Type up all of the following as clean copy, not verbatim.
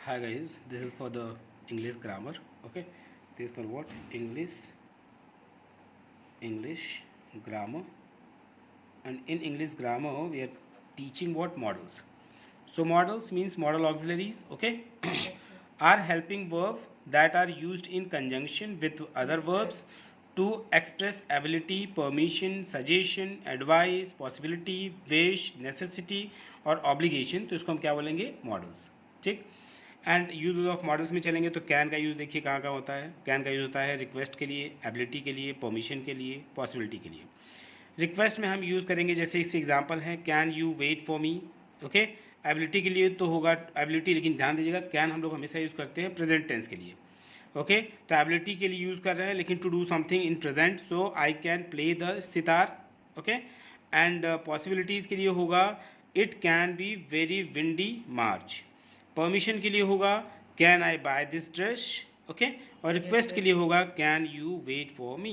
Hi guys, this is for the English grammar. Okay, this is for what? English grammar. And in English grammar we are teaching what? Models. So models means modal auxiliaries. Okay, are helping verb that are used in conjunction with other verbs to express ability, permission, suggestion, advice, possibility, wish, necessity और obligation. तो इसको हम क्या बोलेंगे? Models. ठीक. And use of models में चलेंगे तो कैन का यूज़ देखिए कहाँ कहाँ होता है. कैन का यूज़ होता है रिक्वेस्ट के लिए, एबिलिटी के लिए, परमिशन के लिए, पॉसिबिलिटी के लिए. रिक्वेस्ट में हम यूज़ करेंगे जैसे इस एग्जांपल है can you wait for me. Okay. Ability के लिए तो होगा एबिलिटी, लेकिन ध्यान दीजिएगा कैन हम लोग हमेशा यूज़ करते हैं प्रेजेंट टेंस के लिए. ओके. तो एबिलिटी के लिए यूज़ कर रहे हैं लेकिन to do something in present, so I can play the sitar. Okay. And possibilities के लिए होगा it can be very windy March. Permission के लिए होगा can I buy this dress. Okay. और रिक्वेस्ट के लिए होगा can you wait for me.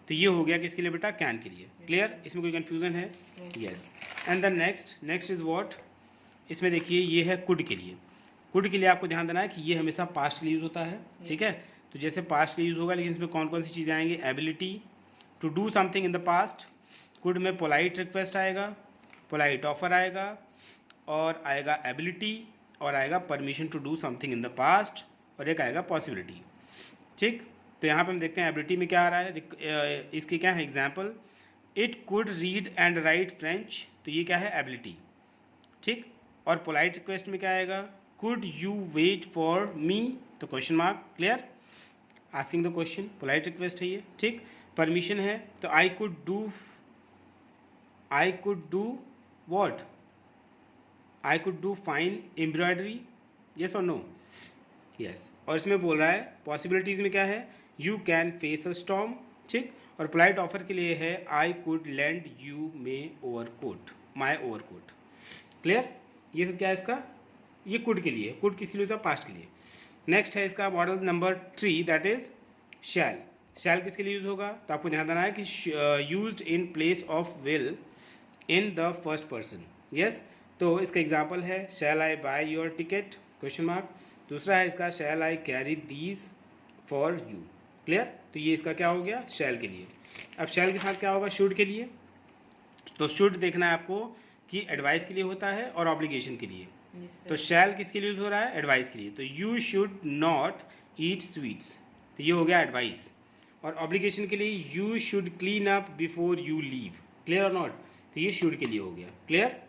तो ये हो गया किसके लिए बेटा? कैन के लिए. क्लियर? इसमें कोई कन्फ्यूज़न है? Yes. And the next is what? इसमें देखिए ये है कुड के लिए. कुड के लिए आपको ध्यान देना है कि ये हमेशा पास्ट के लिए यूज़ होता है. ठीक है. तो जैसे पास्ट के लिए यूज़ होगा, लेकिन इसमें कौन कौन सी चीज़ें आएंगी? Ability to do something in the past. Could में पोलाइट रिक्वेस्ट आएगा, पोलाइट ऑफर आएगा, और आएगा एबिलिटी, और आएगा permission to do something in the past, और एक आएगा पॉसिबिलिटी. ठीक. तो यहाँ पे हम देखते हैं एबिलिटी में क्या आ रहा है. इसके क्या है example? It could read and right French. तो ये क्या है? एबिलिटी. ठीक. और पोलाइट रिक्वेस्ट में क्या आएगा? Could you wait for me. तो question mark. Clear? Asking the question. Polite request है ये. ठीक. परमिशन है तो I could do what? I could do fine embroidery. Yes और नो? यस. और इसमें बोल रहा है पॉसिबिलिटीज़ में क्या है? You can face a storm. ठीक. और पोलाइट ऑफर के लिए है I could lend you my overcoat. Clear? ये सब क्या है इसका? ये कुड के लिए. कुड किस लिए होता है? पास्ट के लिए. नेक्स्ट है इसका model number 3, that is shall. Shall किसके लिए यूज़ होगा? तो आपको ध्यान देना है कि used in place of will in the first person. Yes. तो इसका एग्जाम्पल है shall I buy your ticket? Question mark. दूसरा है इसका shall I carry these for you. Clear? तो ये इसका क्या हो गया? शैल के लिए. अब शैल के साथ क्या होगा? शुड के लिए. तो शुड देखना है आपको कि एडवाइस के लिए होता है और ऑब्लिगेशन के लिए. तो शैल किसके लिए यूज़ हो रहा है? एडवाइस के लिए. तो you should not eat sweets. तो ये हो गया एडवाइस. और ऑब्लिगेशन के लिए you should clean up before you leave. Clear और नॉट? तो ये शुड के लिए हो गया. क्लियर?